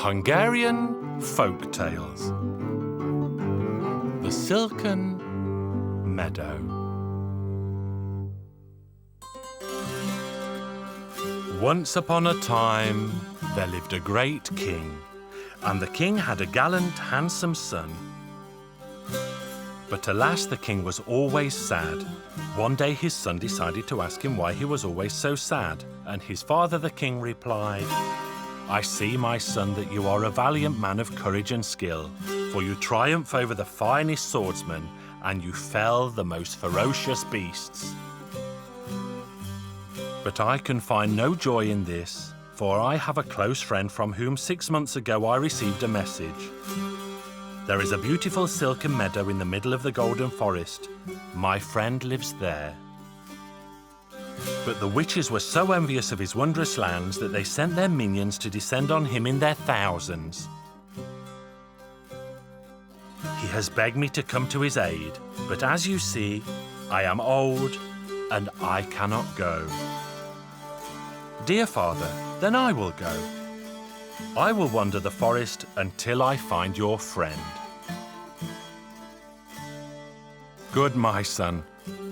Hungarian Folk Tales. The Silken Meadow. Once upon a time, there lived a great king, and the king had a gallant, handsome son. But alas, the king was always sad. One day his son decided to ask him why he was always so sad, and his father, the king, replied, "I see, my son, that you are a valiant man of courage and skill, for you triumph over the finest swordsmen, and you fell the most ferocious beasts. But I can find no joy in this, for I have a close friend from whom 6 months ago I received a message. There is a beautiful silken meadow in the middle of the golden forest. My friend lives there." But the witches were so envious of his wondrous lands that they sent their minions to descend on him in their thousands. He has begged me to come to his aid, but as you see, I am old and I cannot go. "Dear father, then I will go. I will wander the forest until I find your friend." "Good, my son.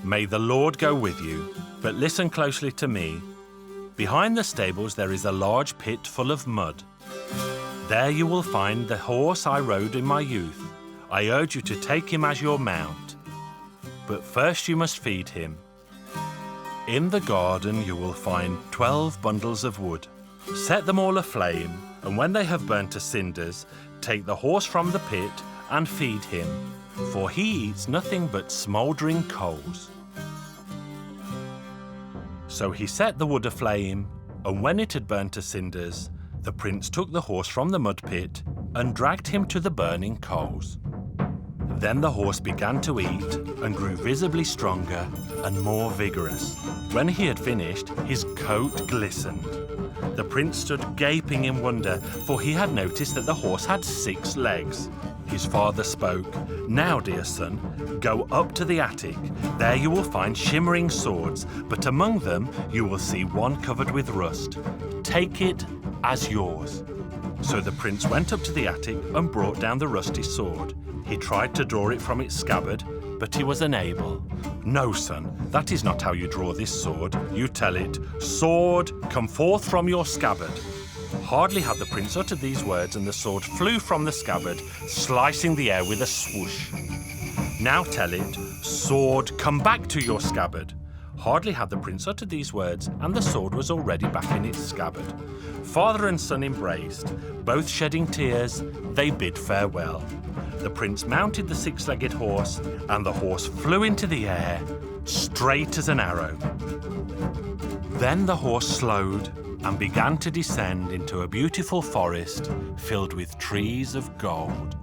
May the Lord go with you. But listen closely to me. Behind the stables there is a large pit full of mud. There you will find the horse I rode in my youth. I urge you to take him as your mount. But first you must feed him. In the garden you will find 12 bundles of wood. Set them all aflame, and when they have burnt to cinders, take the horse from the pit and feed him, for he eats nothing but smouldering coals." So he set the wood aflame, and when it had burnt to cinders, the prince took the horse from the mud pit and dragged him to the burning coals. Then the horse began to eat and grew visibly stronger and more vigorous. When he had finished, his coat glistened. The prince stood gaping in wonder, for he had noticed that the horse had 6 legs. His father spoke, "Now, dear son, go up to the attic. There you will find shimmering swords, but among them you will see one covered with rust. Take it as yours." So the prince went up to the attic and brought down the rusty sword. He tried to draw it from its scabbard, but he was unable. "No, son, that is not how you draw this sword. You tell it, 'Sword, come forth from your scabbard.'" Hardly had the prince uttered these words and the sword flew from the scabbard, slicing the air with a swoosh. "Now tell it, 'Sword, come back to your scabbard.'" Hardly had the prince uttered these words and the sword was already back in its scabbard. Father and son embraced. Both shedding tears, they bid farewell. The prince mounted the 6-legged horse, and the horse flew into the air, straight as an arrow. Then the horse slowed and began to descend into a beautiful forest filled with trees of gold.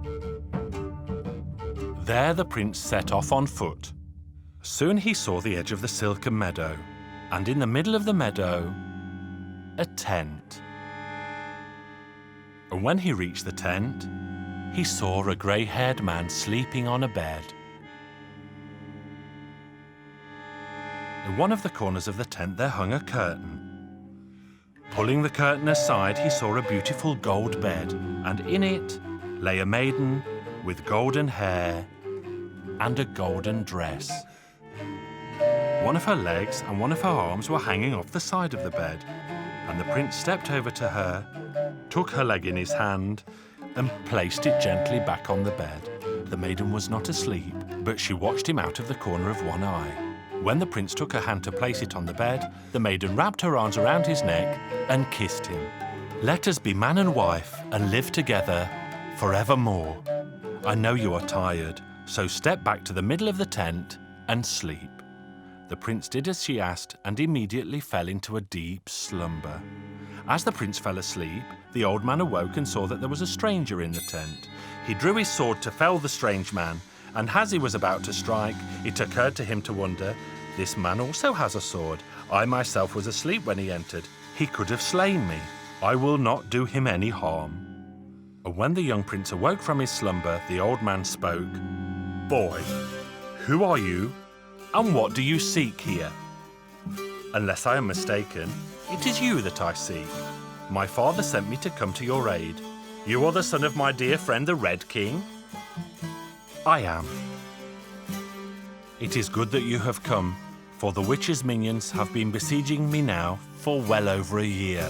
There the prince set off on foot. Soon he saw the edge of the silken meadow, and in the middle of the meadow, a tent. And when he reached the tent, he saw a grey-haired man sleeping on a bed. In one of the corners of the tent there hung a curtain. Pulling the curtain aside, he saw a beautiful gold bed, and in it lay a maiden with golden hair and a golden dress. One of her legs and one of her arms were hanging off the side of the bed, and the prince stepped over to her, took her leg in his hand, and placed it gently back on the bed. The maiden was not asleep, but she watched him out of the corner of one eye. When the prince took her hand to place it on the bed, the maiden wrapped her arms around his neck and kissed him. "Let us be man and wife and live together forevermore. I know you are tired, so step back to the middle of the tent and sleep." The prince did as she asked and immediately fell into a deep slumber. As the prince fell asleep, the old man awoke and saw that there was a stranger in the tent. He drew his sword to fell the strange man, and as he was about to strike, it occurred to him to wonder, "This man also has a sword. I myself was asleep when he entered. He could have slain me. I will not do him any harm." And when the young prince awoke from his slumber, the old man spoke, "Boy, who are you, and what do you seek here? Unless I am mistaken, it is you that I seek. My father sent me to come to your aid. You are the son of my dear friend the Red King? I am. It is good that you have come, for the witch's minions have been besieging me now for well over a year.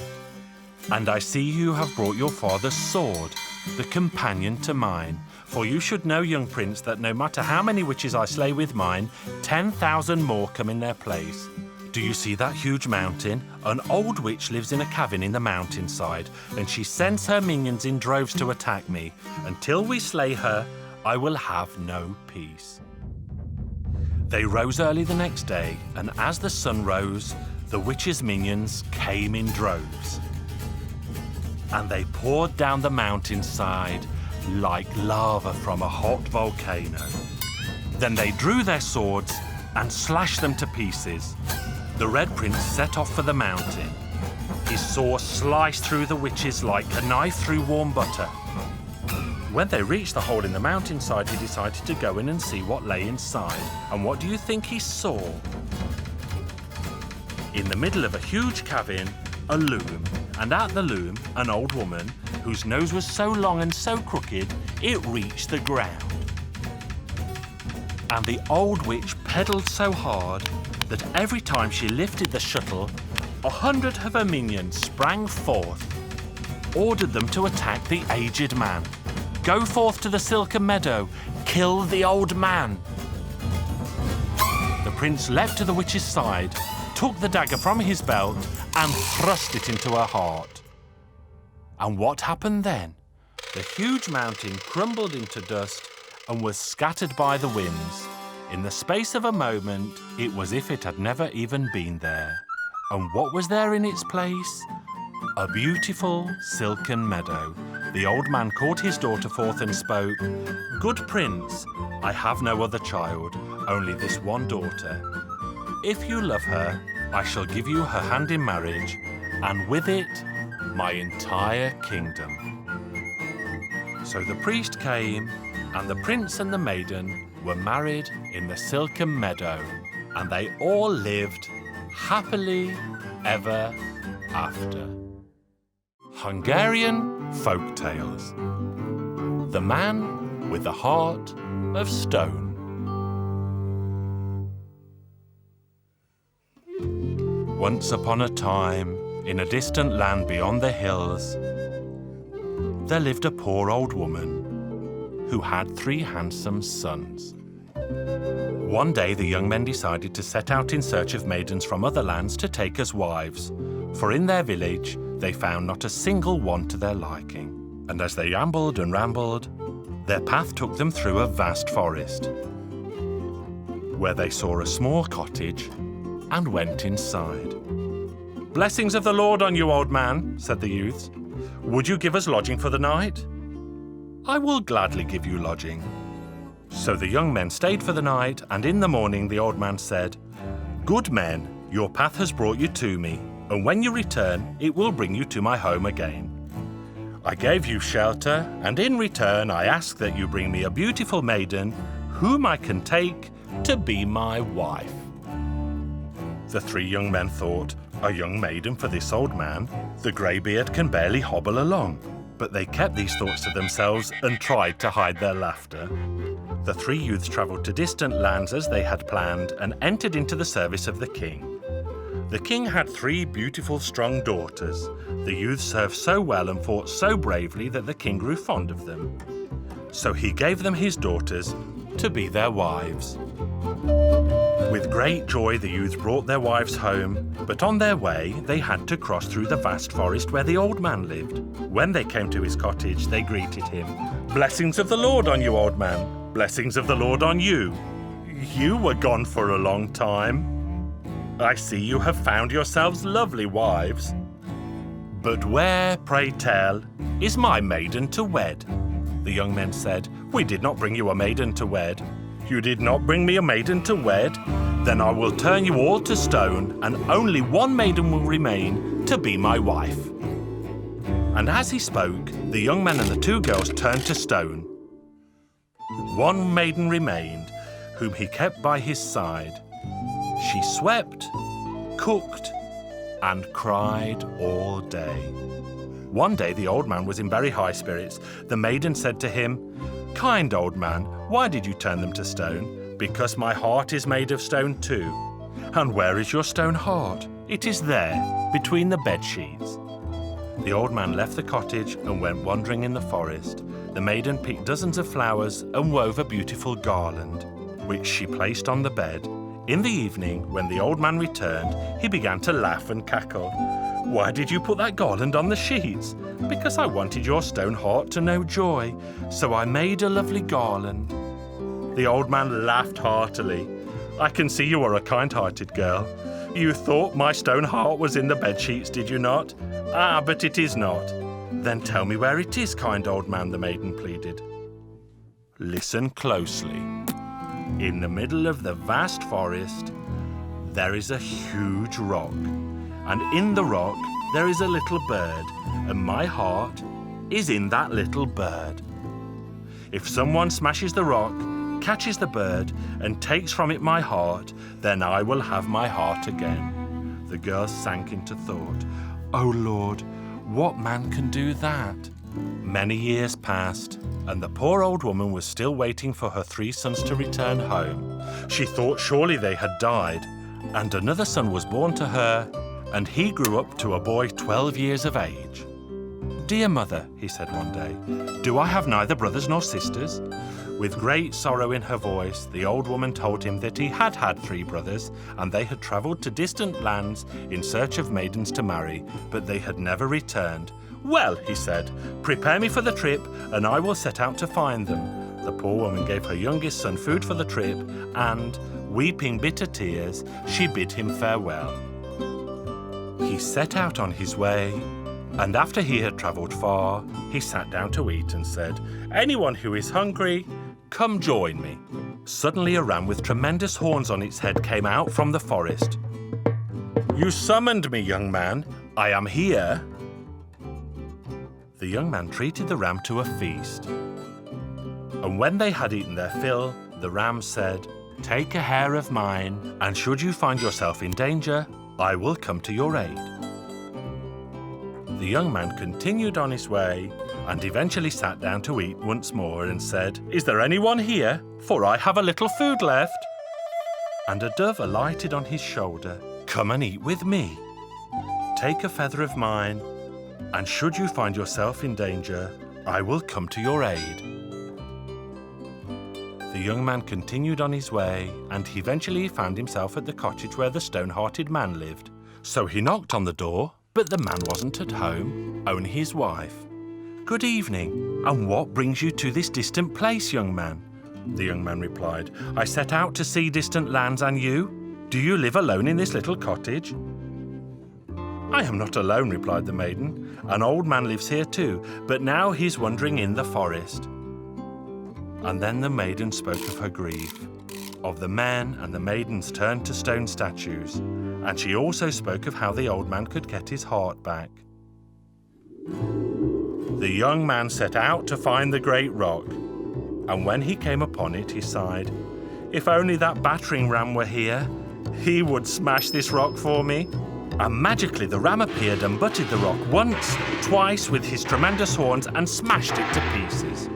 And I see you have brought your father's sword, the companion to mine. For you should know, young prince, that no matter how many witches I slay with mine, 10,000 more come in their place. Do you see that huge mountain? An old witch lives in a cabin in the mountainside, and she sends her minions in droves to attack me. Until we slay her, I will have no peace. They rose early the next day, and as the sun rose, the witch's minions came in droves. And they poured down the mountainside like lava from a hot volcano. Then they drew their swords and slashed them to pieces. The Red Prince set off for the mountain. His sword sliced through the witches like a knife through warm butter. When they reached the hole in the mountainside, he decided to go in and see what lay inside. And what do you think he saw? In the middle of a huge cabin, a loom, and at the loom, an old woman whose nose was so long and so crooked, it reached the ground. And the old witch pedalled so hard that every time she lifted the shuttle, 100 of her minions sprang forth, ordered them to attack the aged man. Go forth to the silken meadow, kill the old man. The prince leapt to the witch's side, took the dagger from his belt and thrust it into her heart. And what happened then? The huge mountain crumbled into dust and was scattered by the winds. In the space of a moment, it was as if it had never even been there. And what was there in its place? A beautiful silken meadow. The old man called his daughter forth and spoke, "Good prince, I have no other child, only this one daughter. If you love her, I shall give you her hand in marriage, and with it, my entire kingdom." So the priest came, and the prince and the maiden were married in the silken meadow, and they all lived happily ever after. Hungarian Folk Tales. The Man with the Heart of Stone. Once upon a time, in a distant land beyond the hills, there lived a poor old woman who had 3 handsome sons. One day the young men decided to set out in search of maidens from other lands to take as wives, for in their village they found not a single one to their liking. And as they ambled and rambled, their path took them through a vast forest, where they saw a small cottage and went inside. "Blessings of the Lord on you, old man," said the youths. "Would you give us lodging for the night?" "I will gladly give you lodging." So the young men stayed for the night, and in the morning the old man said, "Good men, your path has brought you to me, and when you return, it will bring you to my home again. I gave you shelter, and in return I ask that you bring me a beautiful maiden whom I can take to be my wife." The 3 young men thought, "A young maiden for this old man? The greybeard can barely hobble along." But they kept these thoughts to themselves and tried to hide their laughter. The 3 youths travelled to distant lands as they had planned and entered into the service of the king. The king had 3 beautiful, strong daughters. The youths served so well and fought so bravely that the king grew fond of them. So he gave them his daughters to be their wives. With great joy, the youths brought their wives home, but on their way, they had to cross through the vast forest where the old man lived. When they came to his cottage, they greeted him. "Blessings of the Lord on you, old man. Blessings of the Lord on you. You were gone for a long time. I see you have found yourselves lovely wives. But where, pray tell, is my maiden to wed?" The young men said, "We did not bring you a maiden to wed." "You did not bring me a maiden to wed? Then I will turn you all to stone, and only one maiden will remain to be my wife." And as he spoke, the young man and the 2 girls turned to stone. One maiden remained, whom he kept by his side. She swept, cooked, and cried all day. One day the old man was in very high spirits. The maiden said to him, "Kind old man, why did you turn them to stone?" "Because my heart is made of stone too." "And where is your stone heart?" "It is there, between the bed sheets." The old man left the cottage and went wandering in the forest. The maiden picked dozens of flowers and wove a beautiful garland, which she placed on the bed. In the evening, when the old man returned, he began to laugh and cackle. "Why did you put that garland on the sheets?" "Because I wanted your stone heart to know joy, so I made a lovely garland." The old man laughed heartily. "I can see you are a kind-hearted girl. You thought my stone heart was in the bed sheets, did you not? Ah, but it is not." "Then tell me where it is, kind old man," the maiden pleaded. "Listen closely. In the middle of the vast forest, there is a huge rock, and in the rock there is a little bird, and my heart is in that little bird. If someone smashes the rock, catches the bird, and takes from it my heart, then I will have my heart again." The girl sank into thought. "Oh Lord, what man can do that?" Many years passed, and the poor old woman was still waiting for her 3 sons to return home. She thought surely they had died, and another son was born to her, and he grew up to a boy 12 years of age. "Dear mother," he said one day, "do I have neither brothers nor sisters?" With great sorrow in her voice, the old woman told him that he had had 3 brothers, and they had travelled to distant lands in search of maidens to marry, but they had never returned. "Well," he said, "prepare me for the trip, and I will set out to find them." The poor woman gave her youngest son food for the trip, and, weeping bitter tears, she bid him farewell. He set out on his way, and after he had travelled far, he sat down to eat and said, "Anyone who is hungry, come join me." Suddenly a ram with tremendous horns on its head came out from the forest. "You summoned me, young man. I am here." The young man treated the ram to a feast. And when they had eaten their fill, the ram said, "Take a hair of mine, and should you find yourself in danger, I will come to your aid." The young man continued on his way and eventually sat down to eat once more and said, "Is there anyone here? For I have a little food left." And a dove alighted on his shoulder. "Come and eat with me. Take a feather of mine, and should you find yourself in danger, I will come to your aid." The young man continued on his way, and he eventually found himself at the cottage where the stone-hearted man lived. So he knocked on the door, but the man wasn't at home, only his wife. "Good evening, and what brings you to this distant place, young man?" The young man replied, "I set out to see distant lands, and you? Do you live alone in this little cottage?" "I am not alone," replied the maiden. "An old man lives here too, but now he's wandering in the forest." And then the maiden spoke of her grief, of the men and the maidens turned to stone statues, and she also spoke of how the old man could get his heart back. The young man set out to find the great rock, and when he came upon it, he sighed, "If only that battering ram were here, he would smash this rock for me." And magically the ram appeared and butted the rock once, twice with his tremendous horns and smashed it to pieces.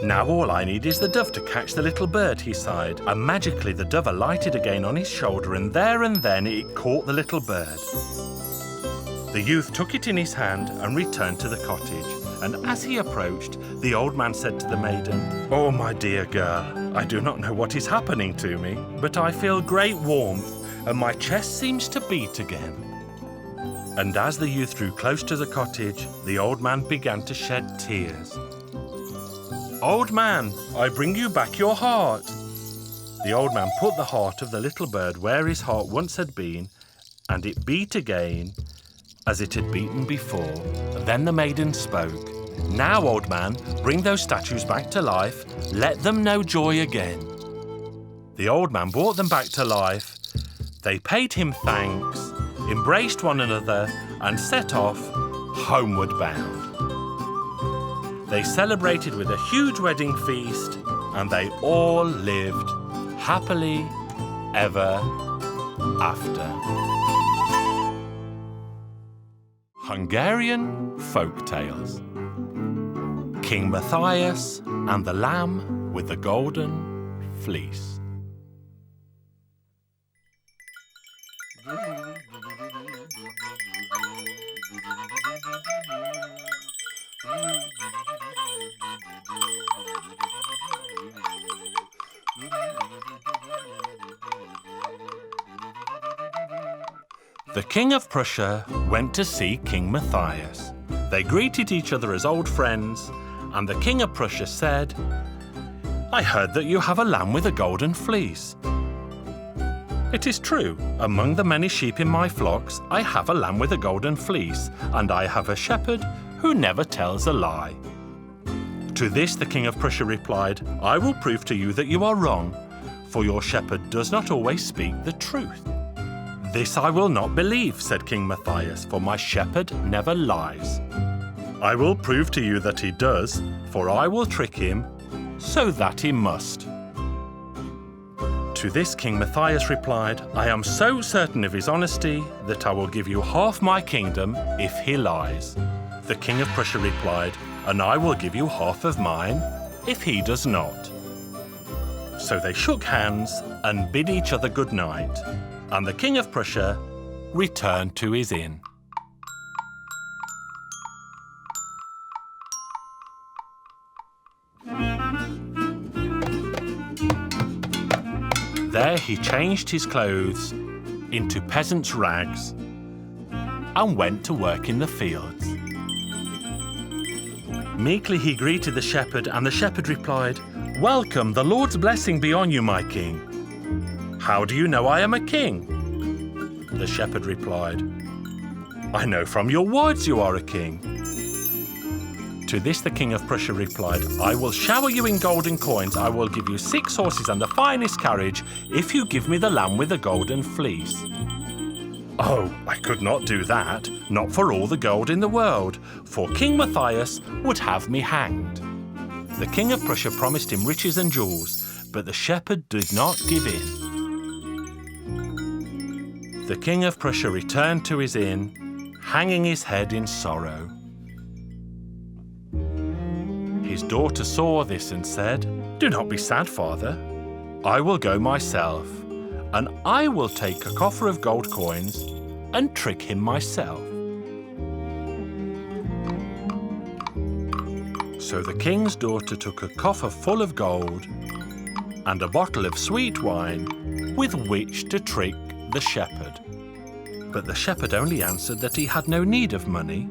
"Now all I need is the dove to catch the little bird," he sighed, and magically the dove alighted again on his shoulder, and there and then it caught the little bird. The youth took it in his hand and returned to the cottage, and as he approached, the old man said to the maiden, "Oh, my dear girl, I do not know what is happening to me, but I feel great warmth, and my chest seems to beat again." And as the youth drew close to the cottage, the old man began to shed tears. "Old man, I bring you back your heart." The old man put the heart of the little bird where his heart once had been, and it beat again as it had beaten before. Then the maiden spoke. "Now, old man, bring those statues back to life. Let them know joy again." The old man brought them back to life. They paid him thanks, embraced one another, and set off homeward bound. They celebrated with a huge wedding feast, and they all lived happily ever after. Hungarian Folk Tales. King Matthias and the Lamb with the Golden Fleece. The King of Prussia went to see King Matthias. They greeted each other as old friends, and the King of Prussia said, "I heard that you have a lamb with a golden fleece." "It is true. Among the many sheep in my flocks, I have a lamb with a golden fleece, and I have a shepherd who never tells a lie." To this the King of Prussia replied, "I will prove to you that you are wrong, for your shepherd does not always speak the truth." "This I will not believe," said King Matthias, "for my shepherd never lies." "I will prove to you that he does, for I will trick him so that he must." To this King Matthias replied, "I am so certain of his honesty that I will give you half my kingdom if he lies." The King of Prussia replied, "And I will give you half of mine if he does not." So they shook hands and bid each other good night, and the King of Prussia returned to his inn. There he changed his clothes into peasant's rags and went to work in the fields. Meekly he greeted the shepherd, and the shepherd replied, "Welcome, the Lord's blessing be on you, my king." "How do you know I am a king?" The shepherd replied, "I know from your words you are a king." To this the King of Prussia replied, "I will shower you in golden coins. I will give you 6 horses and the finest carriage if you give me the lamb with the golden fleece." "Oh, I could not do that, not for all the gold in the world, for King Matthias would have me hanged." The King of Prussia promised him riches and jewels, but the shepherd did not give in. The King of Prussia returned to his inn, hanging his head in sorrow. His daughter saw this and said, "Do not be sad, father. I will go myself, and I will take a coffer of gold coins and trick him myself." So the king's daughter took a coffer full of gold and a bottle of sweet wine with which to trick the shepherd. But the shepherd only answered that he had no need of money,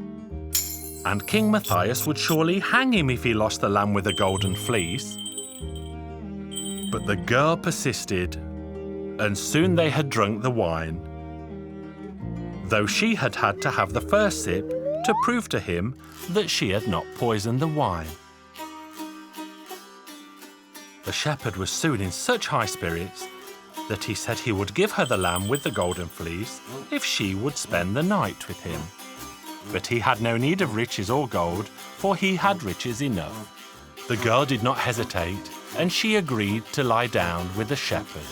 and King Matthias would surely hang him if he lost the lamb with the golden fleece. But the girl persisted, and soon they had drunk the wine, though she had had to have the first sip to prove to him that she had not poisoned the wine. The shepherd was soon in such high spirits that he said he would give her the lamb with the golden fleece if she would spend the night with him. But he had no need of riches or gold, for he had riches enough. The girl did not hesitate, and she agreed to lie down with the shepherd.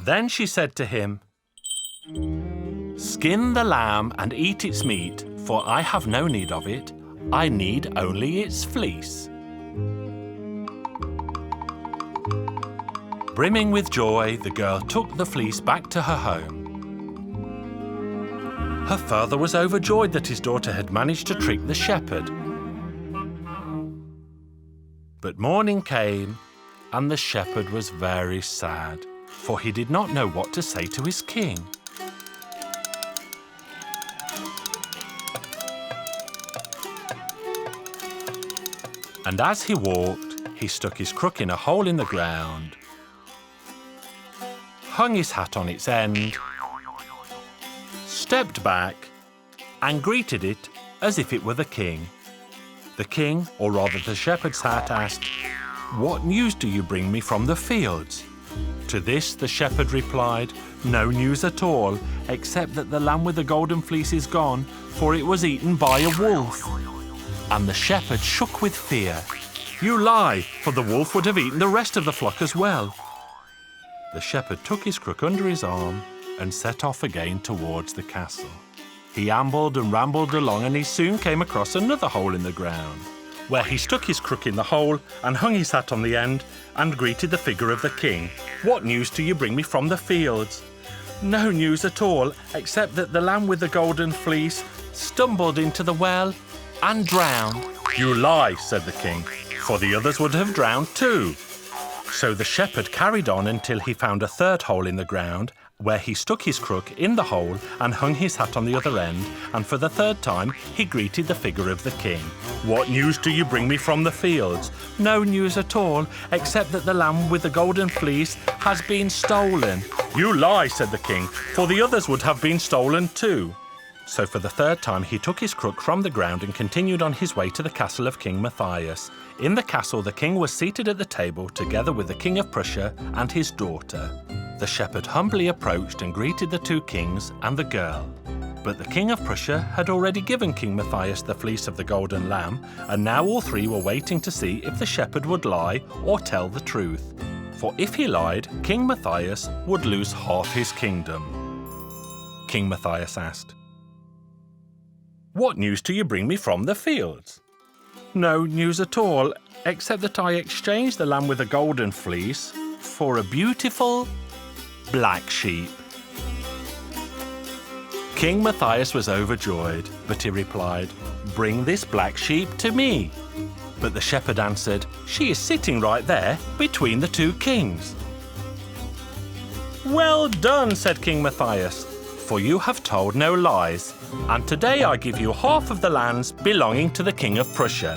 Then she said to him, "Skin the lamb and eat its meat, for I have no need of it. I need only its fleece." Brimming with joy, the girl took the fleece back to her home. Her father was overjoyed that his daughter had managed to trick the shepherd. But morning came, and the shepherd was very sad, for he did not know what to say to his king. And as he walked, he stuck his crook in a hole in the ground, hung his hat on its end, stepped back, and greeted it as if it were the king. The king, or rather the shepherd's hat, asked, "What news do you bring me from the fields?" To this the shepherd replied, "No news at all, except that the lamb with the golden fleece is gone, for it was eaten by a wolf." And the shepherd shook with fear. "You lie, for the wolf would have eaten the rest of the flock as well." The shepherd took his crook under his arm and set off again towards the castle. He ambled and rambled along, and he soon came across another hole in the ground, where he stuck his crook in the hole and hung his hat on the end and greeted the figure of the king. "What news do you bring me from the fields?" "No news at all, except that the lamb with the golden fleece stumbled into the well and drowned." "You lie," said the king, "for the others would have drowned too." So the shepherd carried on until he found a third hole in the ground, where he stuck his crook in the hole and hung his hat on the other end, and for the third time he greeted the figure of the king. "What news do you bring me from the fields?" "No news at all, except that the lamb with the golden fleece has been stolen." "You lie," said the king, "for the others would have been stolen too." So for the third time he took his crook from the ground and continued on his way to the castle of King Matthias. In the castle the king was seated at the table together with the King of Prussia and his daughter. The shepherd humbly approached and greeted the two kings and the girl. But the King of Prussia had already given King Matthias the fleece of the golden lamb, and now all three were waiting to see if the shepherd would lie or tell the truth. For if he lied, King Matthias would lose half his kingdom. King Matthias asked, "What news do you bring me from the fields?" "No news at all, except that I exchanged the lamb with the golden fleece for a beautiful black sheep." King Matthias was overjoyed, but he replied, "Bring this black sheep to me." But the shepherd answered, "She is sitting right there between the two kings." "Well done," said King Matthias, "for you have told no lies, and today I give you half of the lands belonging to the King of Prussia.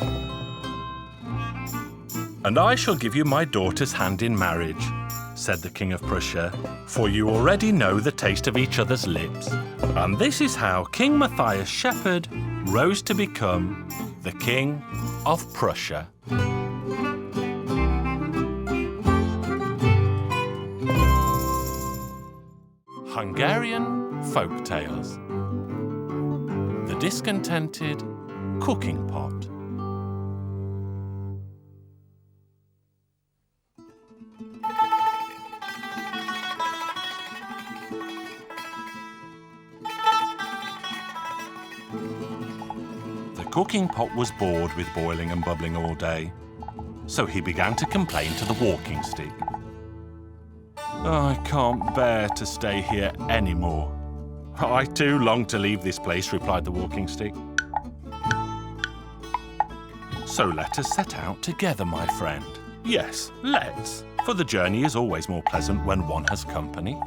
And I shall give you my daughter's hand in marriage," said the King of Prussia, "for you already know the taste of each other's lips." And this is how King Matthias Shepherd rose to become the King of Prussia. Hungarian Folk Tales. The Discontented Cooking Pot. The cooking pot was bored with boiling and bubbling all day, so he began to complain to the walking stick. "I can't bear to stay here anymore." "I too long to leave this place," replied the walking stick. "So let us set out together, my friend." "Yes, let's, for the journey is always more pleasant when one has company."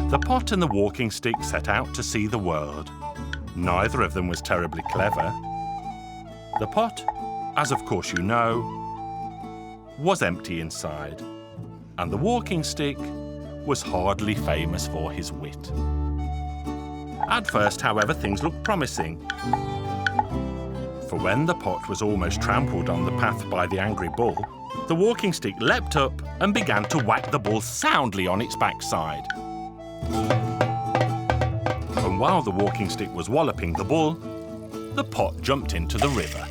The pot and the walking stick set out to see the world. Neither of them was terribly clever. The pot, as of course you know, was empty inside, and the walking stick was hardly famous for his wit. At first, however, things looked promising. For when the pot was almost trampled on the path by the angry bull, the walking stick leapt up and began to whack the bull soundly on its backside. And while the walking stick was walloping the bull, the pot jumped into the river.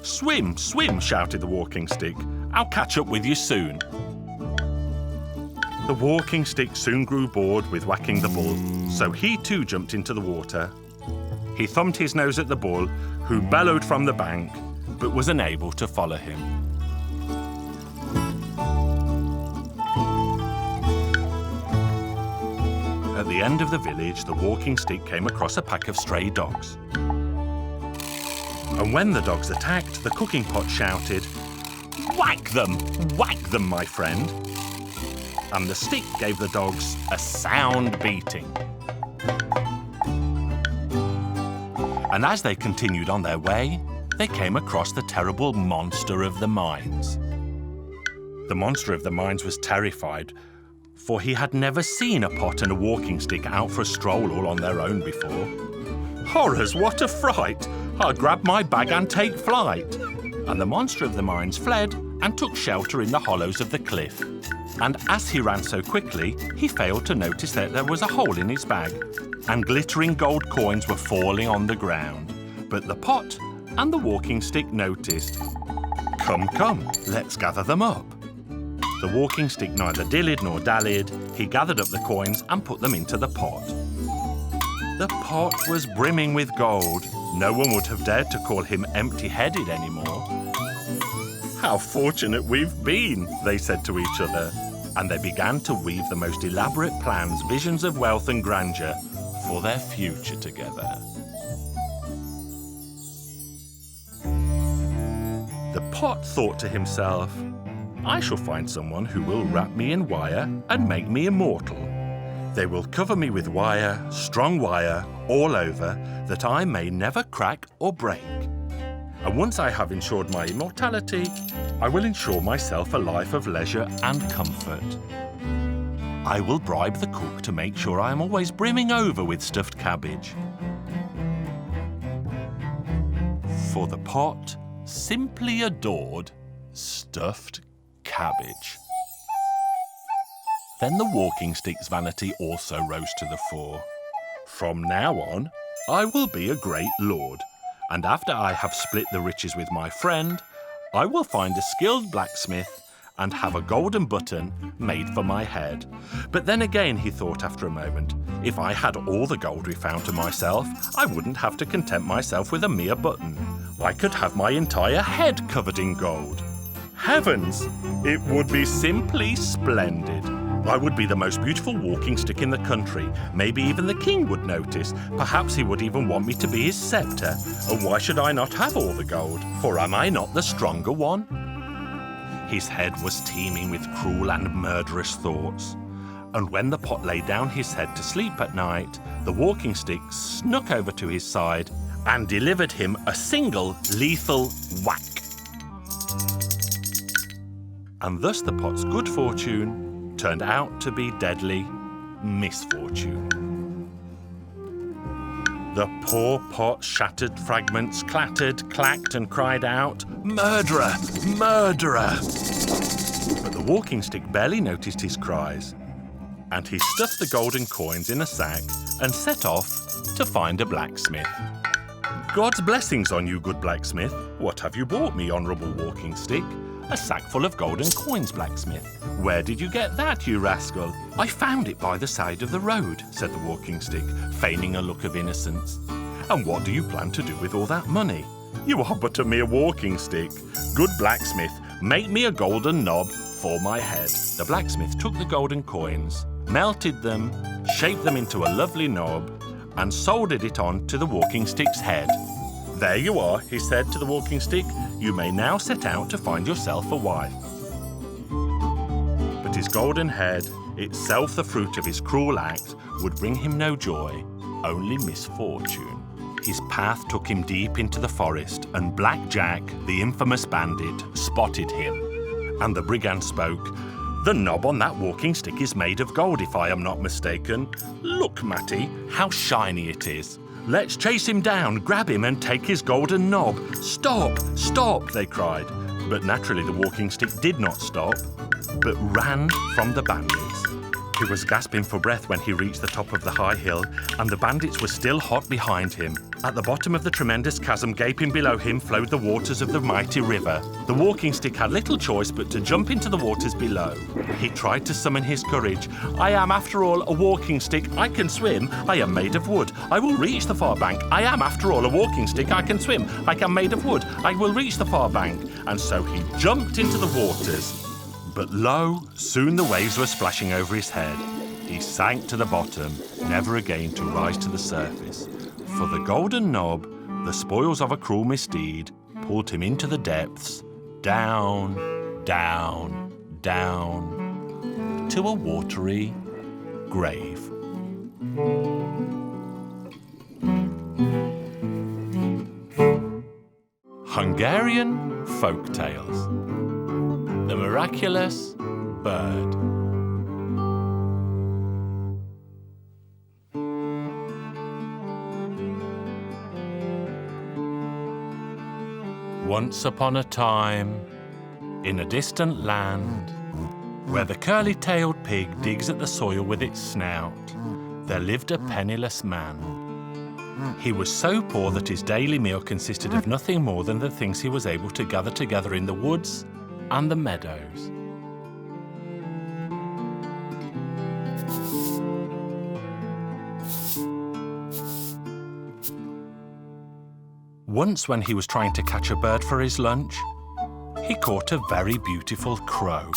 "Swim, swim," shouted the walking stick. "I'll catch up with you soon." The walking stick soon grew bored with whacking the bull, so he too jumped into the water. He thumbed his nose at the bull, who bellowed from the bank, but was unable to follow him. At the end of the village, the walking stick came across a pack of stray dogs. And when the dogs attacked, the cooking pot shouted, whack them, my friend." And the stick gave the dogs a sound beating. And as they continued on their way, they came across the terrible monster of the mines. The monster of the mines was terrified, for he had never seen a pot and a walking stick out for a stroll all on their own before. "Horrors, what a fright! I'll grab my bag and take flight." And the monster of the mines fled and took shelter in the hollows of the cliff. And as he ran so quickly, he failed to notice that there was a hole in his bag, and glittering gold coins were falling on the ground. But the pot and the walking stick noticed. "Come, come, let's gather them up." The walking stick neither dillied nor dallied. He gathered up the coins and put them into the pot. The pot was brimming with gold. No one would have dared to call him empty-headed anymore. "How fortunate we've been," they said to each other, and they began to weave the most elaborate plans, visions of wealth and grandeur for their future together. The pot thought to himself, "I shall find someone who will wrap me in wire and make me immortal. They will cover me with wire, strong wire, all over, that I may never crack or break. And once I have ensured my immortality, I will ensure myself a life of leisure and comfort. I will bribe the cook to make sure I am always brimming over with stuffed cabbage." For the pot simply adored stuffed cabbage. Then the walking stick's vanity also rose to the fore. "From now on, I will be a great lord, and after I have split the riches with my friend, I will find a skilled blacksmith and have a golden button made for my head." But then again, he thought after a moment, if I had all the gold we found to myself, I wouldn't have to content myself with a mere button. I could have my entire head covered in gold. Heavens, it would be simply splendid. I would be the most beautiful walking stick in the country. Maybe even the king would notice. Perhaps he would even want me to be his sceptre. And why should I not have all the gold? For am I not the stronger one? His head was teeming with cruel and murderous thoughts. And when the pot lay down his head to sleep at night, the walking stick snuck over to his side and delivered him a single lethal whack. And thus the pot's good fortune turned out to be deadly misfortune. The poor pot's shattered fragments clattered, clacked, and cried out, "Murderer! Murderer!" But the walking stick barely noticed his cries, and he stuffed the golden coins in a sack and set off to find a blacksmith. "God's blessings on you, good blacksmith. What have you brought me, honourable walking stick?" "A sack full of golden coins, blacksmith." "Where did you get that, you rascal?" "I found it by the side of the road," said the walking stick, feigning a look of innocence. "And what do you plan to do with all that money?" "You are but a mere walking stick. Good blacksmith, make me a golden knob for my head." The blacksmith took the golden coins, melted them, shaped them into a lovely knob, and soldered it on to the walking stick's head. "There you are," he said to the walking stick. "You may now set out to find yourself a wife." But his golden head, itself the fruit of his cruel act, would bring him no joy, only misfortune. His path took him deep into the forest, and Black Jack, the infamous bandit, spotted him. And the brigand spoke. "The knob on that walking stick is made of gold, if I am not mistaken. Look, Matty, how shiny it is. Let's chase him down, grab him, and take his golden knob." "Stop! Stop!" they cried. But naturally the walking stick did not stop, but ran from the bandits. He was gasping for breath when he reached the top of the high hill, and the bandits were still hot behind him. At the bottom of the tremendous chasm gaping below him flowed the waters of the mighty river. The walking stick had little choice but to jump into the waters below. He tried to summon his courage. "I am, after all, a walking stick. I can swim. I am made of wood. I will reach the far bank. I am, after all, a walking stick. I can swim. I am made of wood. I will reach the far bank." And so he jumped into the waters. But lo, soon the waves were splashing over his head. He sank to the bottom, never again to rise to the surface. For the golden knob, the spoils of a cruel misdeed, pulled him into the depths, down, down, down, to a watery grave. Hungarian Folk Tales. The Miraculous Bird. Once upon a time, in a distant land, where the curly-tailed pig digs at the soil with its snout, there lived a penniless man. He was so poor that his daily meal consisted of nothing more than the things he was able to gather together in the woods and the meadows. Once when he was trying to catch a bird for his lunch, he caught a very beautiful crow.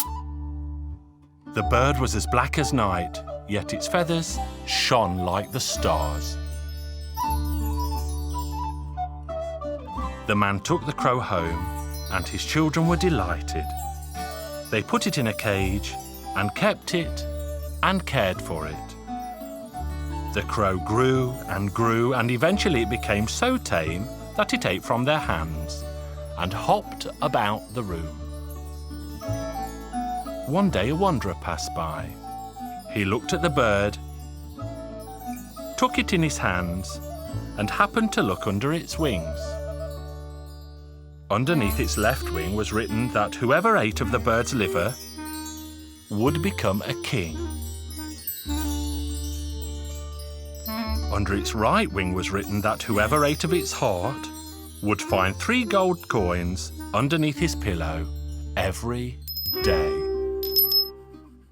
The bird was as black as night, yet its feathers shone like the stars. The man took the crow home, and his children were delighted. They put it in a cage and kept it and cared for it. The crow grew, and eventually it became so tame that it ate from their hands and hopped about the room. One day a wanderer passed by. He looked at the bird, took it in his hands, and happened to look under its wings. Underneath its left wing was written that whoever ate of the bird's liver would become a king. Under its right wing was written that whoever ate of its heart would find 3 gold coins underneath his pillow every day.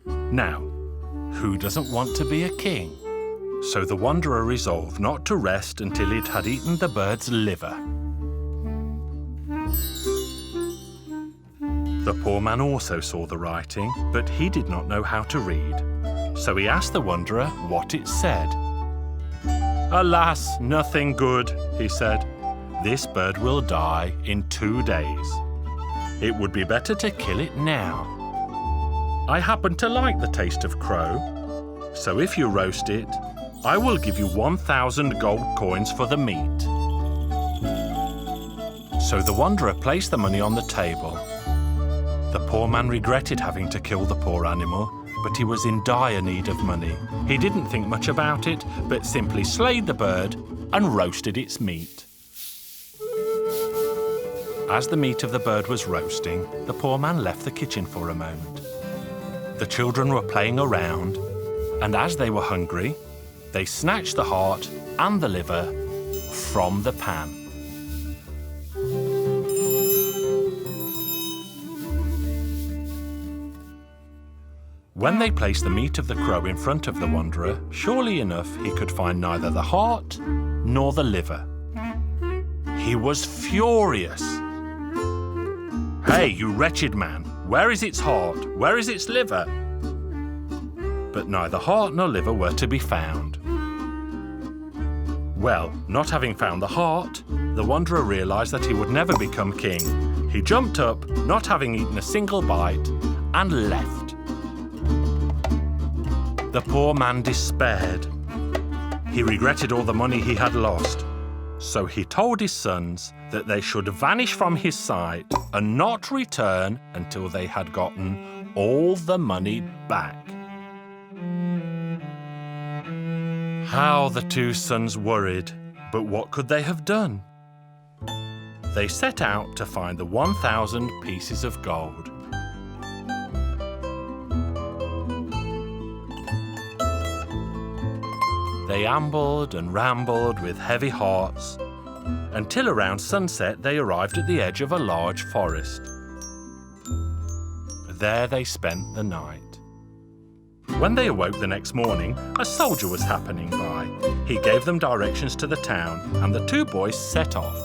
Now, who doesn't want to be a king? So the wanderer resolved not to rest until it had eaten the bird's liver. The poor man also saw the writing, but he did not know how to read. So he asked the wanderer what it said. "Alas, nothing good," he said. "This bird will die in 2 days. It would be better to kill it now. I happen to like the taste of crow, so if you roast it, I will give you 1,000 gold coins for the meat." So the wanderer placed the money on the table. The poor man regretted having to kill the poor animal, but he was in dire need of money. He didn't think much about it, but simply slayed the bird and roasted its meat. As the meat of the bird was roasting, the poor man left the kitchen for a moment. The children were playing around, and as they were hungry, they snatched the heart and the liver from the pan. When they placed the meat of the crow in front of the wanderer, surely enough he could find neither the heart nor the liver. He was furious. "Hey, you wretched man, where is its heart? Where is its liver?" But neither heart nor liver were to be found. Well, not having found the heart, the wanderer realized that he would never become king. He jumped up, not having eaten a single bite, and left. The poor man despaired. He regretted all the money he had lost. So he told his sons that they should vanish from his sight and not return until they had gotten all the money back. How the 2 sons worried, but what could they have done? They set out to find the 1,000 pieces of gold. They ambled and rambled with heavy hearts, until around sunset they arrived at the edge of a large forest. There they spent the night. When they awoke the next morning, a soldier was happening by. He gave them directions to the town, and the 2 boys set off.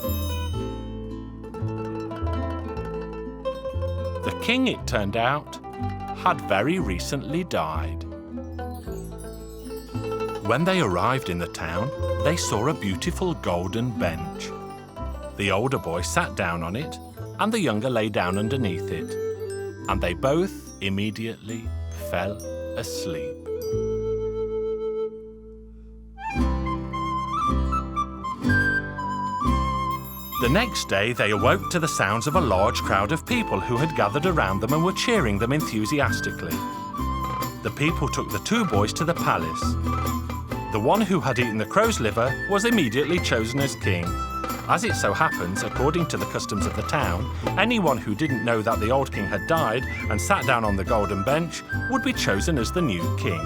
The king, it turned out, had very recently died. When they arrived in the town, they saw a beautiful golden bench. The older boy sat down on it, and the younger lay down underneath it, and they both immediately fell asleep. The next day, they awoke to the sounds of a large crowd of people who had gathered around them and were cheering them enthusiastically. The people took the 2 boys to the palace. The one who had eaten the crow's liver was immediately chosen as king. As it so happens, according to the customs of the town, anyone who didn't know that the old king had died and sat down on the golden bench would be chosen as the new king.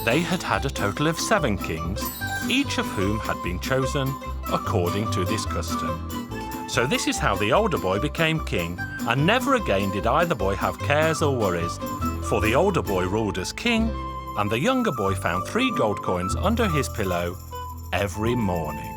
They had had a total of 7 kings, each of whom had been chosen according to this custom. So this is how the older boy became king, and never again did either boy have cares or worries, for the older boy ruled as king, and the younger boy found 3 gold coins under his pillow every morning.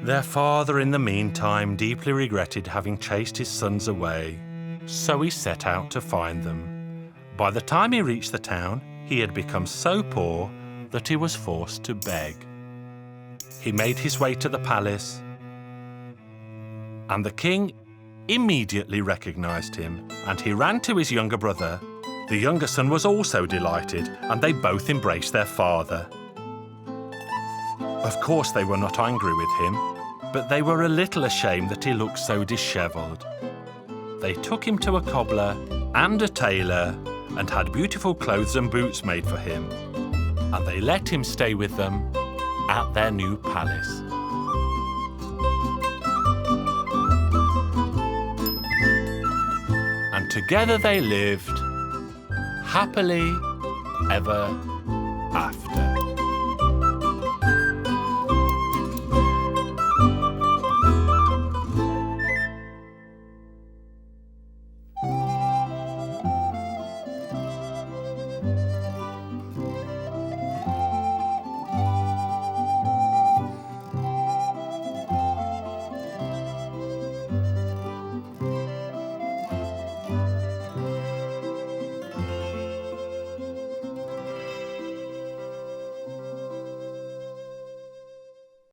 Their father, in the meantime, deeply regretted having chased his sons away, so he set out to find them. By the time he reached the town, he had become so poor that he was forced to beg. He made his way to the palace, and the king immediately recognized him, and he ran to his younger brother. The younger son was also delighted, and they both embraced their father. Of course, they were not angry with him, but they were a little ashamed that he looked so dishevelled. They took him to a cobbler and a tailor and had beautiful clothes and boots made for him, and they let him stay with them at their new palace. And together they lived happily ever after.